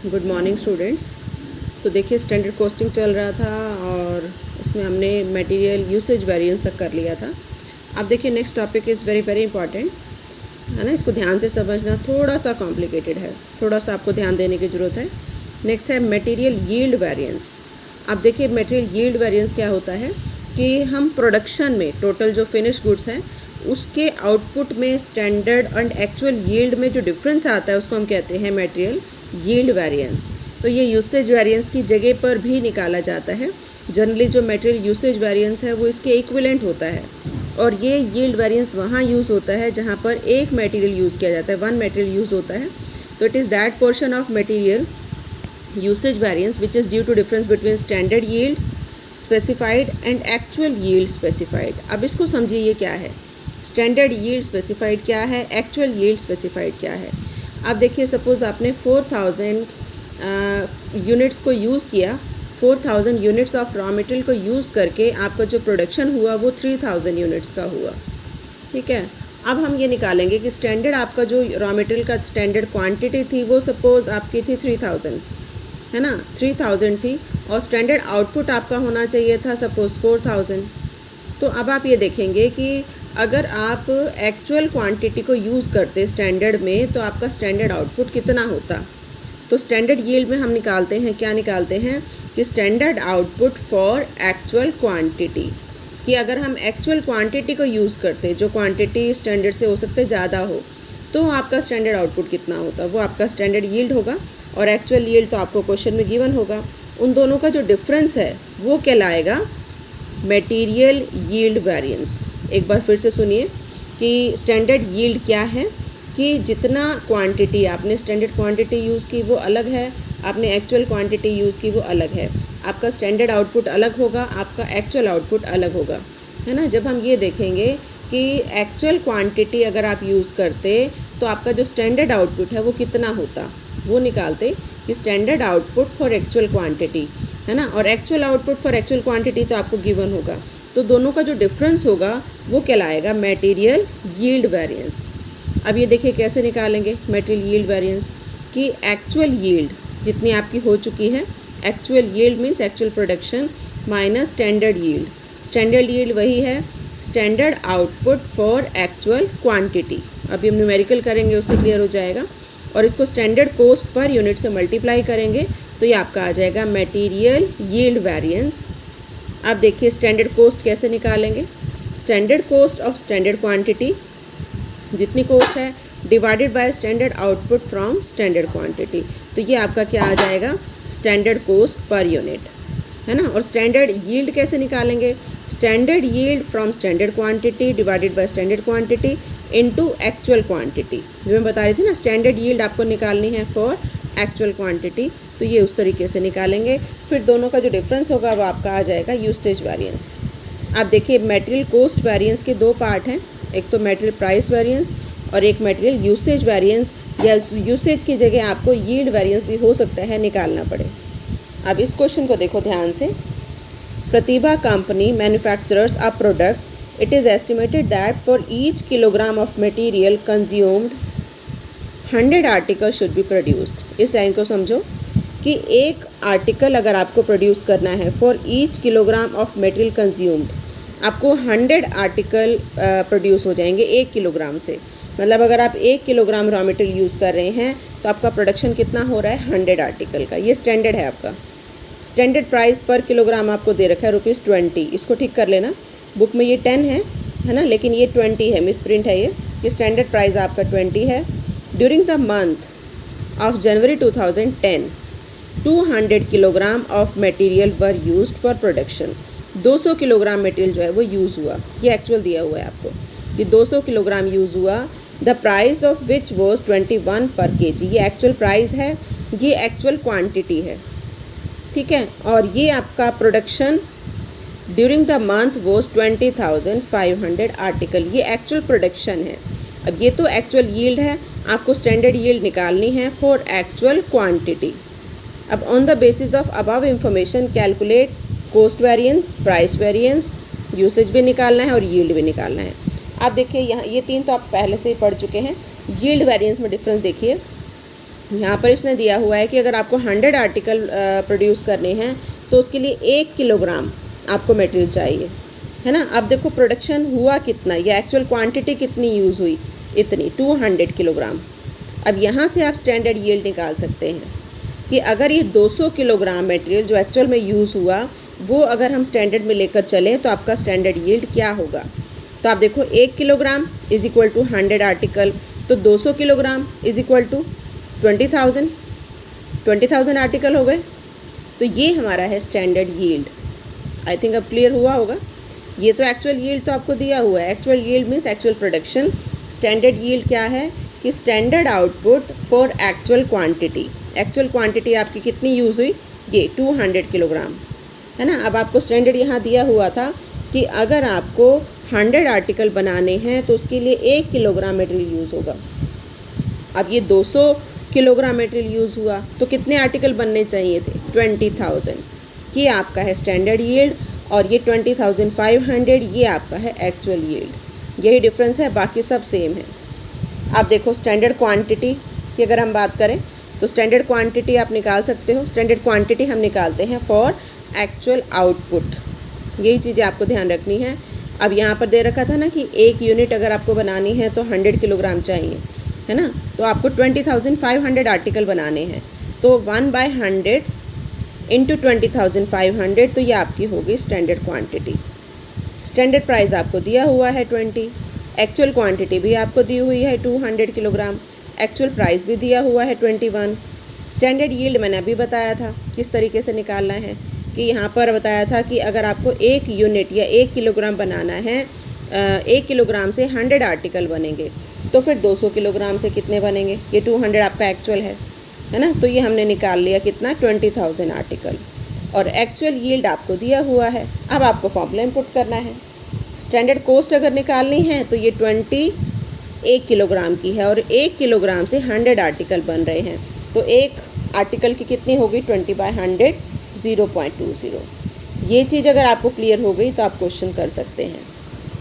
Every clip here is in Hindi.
Good morning students. तो देखिए स्टैंडर्ड कॉस्टिंग चल रहा था और उसमें हमने मटेरियल यूसेज वेरिएंस तक कर लिया था। अब देखिए next topic is very very important, है ना। इसको ध्यान से समझना, थोड़ा सा कॉम्प्लिकेटेड है, थोड़ा सा आपको ध्यान देने की ज़रूरत है। नेक्स्ट है मटेरियल यील्ड वेरिएंस। अब देखिए मटेरियल यील्ड वेरिएंस क्या होता है कि हम प्रोडक्शन में टोटल जो फिनिश गुड्स हैं उसके आउटपुट में स्टैंडर्ड एंड एक्चुअल यील्ड में जो डिफरेंस आता है उसको हम कहते हैं मटेरियल यील्ड वेरिएंस। तो ये यूसेज वेरिएंस की जगह पर भी निकाला जाता है। जनरली जो मटेरियल यूसेज वेरिएंस है वो इसके इक्विवेलेंट होता है, और ये यील्ड वेरिएंस वहाँ यूज़ होता है जहाँ पर एक मटेरियल यूज़ किया जाता है, वन मटेरियल यूज़ होता है। तो it is that portion of material usage variance which is due to difference between standard yield specified and actual yield specified. अब इसको समझिए ये क्या है, स्टैंडर्ड यील्ड स्पेसिफाइड क्या है, एक्चुअल यील्ड स्पेसिफाइड क्या है। अब देखिए सपोज़ आपने 4000 यूनिट्स को यूज़ किया, 4000 यूनिट्स ऑफ रॉ मटेरियल को यूज़ करके आपका जो प्रोडक्शन हुआ वो 3000 यूनिट्स का हुआ, ठीक है। अब हम ये निकालेंगे कि स्टैंडर्ड आपका जो रॉ मटेरियल का स्टैंडर्ड क्वांटिटी थी वो सपोज़ आपकी थी 3000, है ना, 3000 थी, और स्टैंडर्ड आउटपुट आपका होना चाहिए था सपोज़ 4000। तो अब आप ये देखेंगे कि अगर आप एक्चुअल क्वांटिटी को यूज़ करते स्टैंडर्ड में तो आपका स्टैंडर्ड आउटपुट कितना होता। तो स्टैंडर्ड यील्ड में हम निकालते हैं, क्या निकालते हैं कि standard output for actual quantity, कि अगर हम एक्चुअल क्वांटिटी को यूज़ करते, जो क्वांटिटी स्टैंडर्ड से हो सकते ज़्यादा हो, तो आपका स्टैंडर्ड आउटपुट कितना होता, वो आपका स्टैंडर्ड यील्ड होगा। और एक्चुअल यील्ड तो आपको क्वेश्चन में गिवन होगा। उन दोनों का जो डिफरेंस है वो कहलाएगा मटेरियल यील्ड वेरिएंस। एक बार फिर से सुनिए कि स्टैंडर्ड यील्ड क्या है, कि जितना क्वांटिटी आपने स्टैंडर्ड क्वांटिटी यूज़ की वो अलग है, आपने एक्चुअल क्वांटिटी यूज़ की वो अलग है। आपका स्टैंडर्ड आउटपुट अलग होगा, आपका एक्चुअल आउटपुट अलग होगा, है ना। जब हम ये देखेंगे कि एक्चुअल क्वांटिटी अगर आप यूज़ करते तो आपका जो स्टैंडर्ड आउटपुट है वो कितना होता, वो निकालते कि standard output for actual quantity, है ना, और actual output for actual quantity तो आपको गिवन होगा। तो दोनों का जो डिफरेंस होगा वो कहलाएगा मटेरियल यील्ड वेरिएंस। अब ये देखिए कैसे निकालेंगे मटेरियल यील्ड वेरिएंस, कि एक्चुअल यील्ड जितनी आपकी हो चुकी है, actual yield means actual production minus standard yield. Standard yield वही है standard output for actual quantity. अभी हम न्यूमेरिकल करेंगे उससे क्लियर हो जाएगा, और इसको स्टैंडर्ड कॉस्ट पर यूनिट से मल्टीप्लाई करेंगे तो ये आपका आ जाएगा मटेरियल यील्ड वेरिएंस। अब देखिए स्टैंडर्ड कॉस्ट कैसे निकालेंगे, standard cost of standard quantity जितनी कॉस्ट है divided by standard output from standard quantity. तो ये आपका क्या आ जाएगा, स्टैंडर्ड कॉस्ट पर यूनिट, है ना। और स्टैंडर्ड यील्ड कैसे निकालेंगे, standard yield from standard quantity divided by standard quantity into actual quantity. जो मैं बता रही थी ना, स्टैंडर्ड यील्ड आपको निकालनी है फॉर एक्चुअल क्वांटिटी, तो ये उस तरीके से निकालेंगे। फिर दोनों का जो डिफरेंस होगा वो आपका आ जाएगा यूसेज वेरिएंस। आप देखिए मटेरियल कॉस्ट वेरिएंस के दो पार्ट हैं, एक तो मटेरियल प्राइस वेरिएंस और एक मटेरियल यूसेज वेरिएंस, या यूसेज की जगह आपको यील्ड वेरिएंस भी हो सकता है निकालना पड़े। अब इस क्वेश्चन को देखो ध्यान से, Pratibha company manufacturers a product, it is estimated that for each kilogram of material consumed 100 articles should be produced। इस लाइन को समझो कि एक आर्टिकल अगर आपको प्रोड्यूस करना है for each kilogram of material consumed, आपको 100 आर्टिकल प्रोड्यूस हो जाएंगे 1 किलोग्राम से। मतलब अगर आप 1 किलोग्राम रॉ मटेरियल यूज़ कर रहे हैं तो आपका प्रोडक्शन कितना हो रहा है, 100 आर्टिकल का। ये स्टैंडर्ड है आपका। स्टैंडर्ड प्राइस पर किलोग्राम आपको दे रखा है ₹20। इसको ठीक कर लेना, बुक में ये 10 है ना, लेकिन ये 20 है, मिस प्रिंट है ये, कि स्टैंडर्ड प्राइस आपका 20 है। During the month of January 2010 200 kilogram of material were used for production. 200 kilogram material जो है वो यूज़ हुआ, ये एक्चुअल दिया हुआ है आपको कि 200 किलोग्राम यूज़ हुआ। The price of which was 21 पर kg, ये एक्चुअल प्राइस है, ये एक्चुअल क्वान्टिटी है, ठीक है। और ये आपका production during the month was 20,500 article, ये एक्चुअल प्रोडक्शन है। अब ये तो एक्चुअल यील्ड है, आपको स्टैंडर्ड यील्ड निकालनी है फॉर एक्चुअल क्वांटिटी। अब on the basis of above information calculate cost variance, price variance, usage भी निकालना है और यील्ड भी निकालना है। आप देखिए यहाँ ये तीन तो आप पहले से ही पढ़ चुके हैं। यील्ड वेरिएंस में डिफरेंस देखिए, यहाँ पर इसने दिया हुआ है कि अगर आपको 100 आर्टिकल प्रोड्यूस करने हैं तो उसके लिए 1 किलोग्राम आपको मटेरियल चाहिए, है ना। अब देखो प्रोडक्शन हुआ कितना, या एक्चुअल क्वांटिटी कितनी यूज़ हुई, इतनी 200 किलोग्राम। अब यहाँ से आप स्टैंडर्ड यील्ड निकाल सकते हैं कि अगर ये 200 किलोग्राम मटेरियल जो एक्चुअल में यूज़ हुआ वो अगर हम स्टैंडर्ड में लेकर चलें तो आपका स्टैंडर्ड यील्ड क्या होगा। तो आप देखो 1 kilogram is equal to 100 article, तो 200 kilogram is equal to 20,000 article हो गए। तो ये हमारा है स्टैंडर्ड यील्ड। आई थिंक अब क्लियर हुआ होगा। ये तो एक्चुअल यील्ड तो आपको दिया हुआ है, actual yield means actual production. Standard yield क्या है कि standard output for actual quantity. Actual quantity आपकी कितनी यूज़ हुई, ये 200 किलोग्राम, है ना। अब आपको स्टैंडर्ड यहाँ दिया हुआ था कि अगर आपको 100 आर्टिकल बनाने हैं तो उसके लिए 1 किलोग्राम मटेरियल यूज़ होगा। अब ये 200 किलोग्राम मटेरियल यूज़ हुआ तो कितने आर्टिकल बनने चाहिए थे, 20,000। ये आपका है स्टैंडर्ड यील्ड और ये 20,500 ये आपका है एक्चुअल यील्ड। यही डिफरेंस है, बाकी सब सेम है। आप देखो स्टैंडर्ड क्वांटिटी की अगर हम बात करें तो स्टैंडर्ड क्वांटिटी आप निकाल सकते हो। स्टैंडर्ड क्वांटिटी हम निकालते हैं फॉर एक्चुअल आउटपुट। यही चीज़ें आपको ध्यान रखनी है। अब यहाँ पर दे रखा था ना कि 1 यूनिट अगर आपको बनानी है तो 100 किलोग्राम चाहिए, है ना। तो आपको 20,500 आर्टिकल बनाने हैं, तो 1/100 इंटू 20,500, तो ये आपकी होगी स्टैंडर्ड क्वांटिटी। स्टैंडर्ड प्राइस आपको दिया हुआ है 20, एक्चुअल क्वांटिटी भी आपको दी हुई है 200 किलोग्राम, एक्चुअल प्राइस भी दिया हुआ है 21। स्टैंडर्ड यील्ड मैंने अभी बताया था किस तरीके से निकालना है, कि यहाँ पर बताया था कि अगर आपको 1 यूनिट या 1 किलोग्राम बनाना है, 1 किलोग्राम से 100 आर्टिकल बनेंगे, तो फिर 200 किलोग्राम से कितने बनेंगे, ये 200 आपका एक्चुअल है ना। तो ये हमने निकाल लिया कितना, 20,000 आर्टिकल, और एक्चुअल यील्ड आपको दिया हुआ है। अब आपको फॉर्मूला इनपुट करना है। स्टैंडर्ड कॉस्ट अगर निकालनी है तो ये 20 1 किलोग्राम की है और 1 किलोग्राम से 100 आर्टिकल बन रहे हैं, तो एक आर्टिकल की कितनी होगी, 20/100, 0.20। ये चीज़ अगर आपको क्लियर हो गई तो आप क्वेश्चन कर सकते हैं।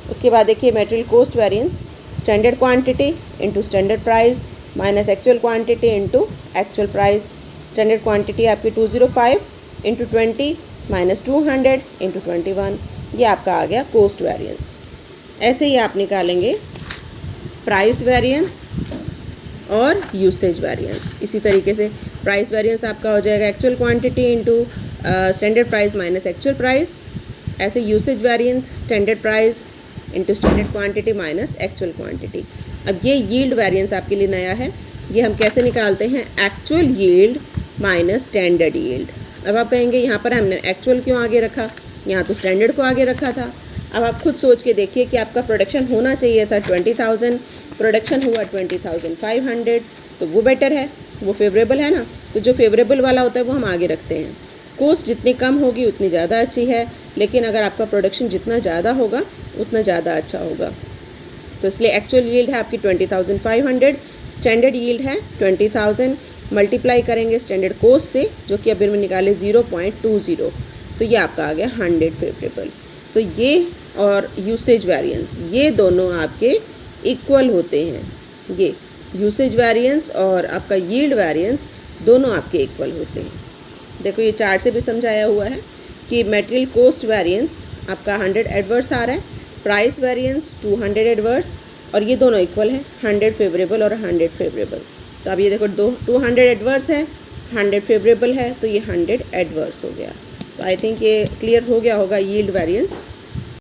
उसके बाद देखिए material cost variance, standard quantity into standard price minus actual quantity into actual price. Standard quantity आपकी 205 इंटू 20 माइनस 200 इंटू 21, ये आपका आ गया कॉस्ट वेरिएंस। ऐसे ही आप निकालेंगे प्राइस वेरिएंस और यूसेज वेरिएंस। इसी तरीके से प्राइस वेरिएंस आपका हो जाएगा actual quantity into standard price minus actual price. ऐसे usage variance standard price into standard quantity minus actual quantity. अब ये यील्ड वेरिएंस आपके लिए नया है, ये हम कैसे निकालते हैं, actual yield minus standard yield. अब आप कहेंगे यहाँ पर हमने एक्चुअल क्यों आगे रखा, यहाँ तो स्टैंडर्ड को आगे रखा था। अब आप खुद सोच के देखिए कि आपका प्रोडक्शन होना चाहिए था 20,000, प्रोडक्शन हुआ 20,500, तो वो बेटर है, वो फेवरेबल है ना। तो जो फेवरेबल वाला होता है वो हम आगे रखते हैं। कॉस्ट जितनी कम होगी उतनी ज़्यादा अच्छी है, लेकिन अगर आपका प्रोडक्शन जितना ज़्यादा होगा उतना ज़्यादा अच्छा होगा। तो इसलिए एक्चुअल यील्ड है आपकी 20,500, स्टैंडर्ड यील्ड है 20,000, मल्टीप्लाई करेंगे स्टैंडर्ड कॉस्ट से जो कि अभी में निकाले 0.20, तो ये आपका आ गया 100 फेवरेबल। तो ये और यूसेज वेरिएंस ये दोनों आपके इक्वल होते हैं। ये यूसेज वेरिएंस और आपका यील्ड वेरिएंस दोनों आपके इक्वल होते हैं। देखो ये चार्ट से भी समझाया हुआ है कि मटेरियल कॉस्ट वेरिएंस आपका 100 एडवर्स आ रहा है, प्राइस वेरिएंस 200 एडवर्स, और ये दोनों इक्वल हैं, 100 फेवरेबल और 100 फेवरेबल। तो अब ये देखो 200 एडवर्स है, 100 फेवरेबल है, तो ये 100 एडवर्स हो गया। तो आई थिंक ये क्लियर हो गया होगा यील्ड वेरिएंस।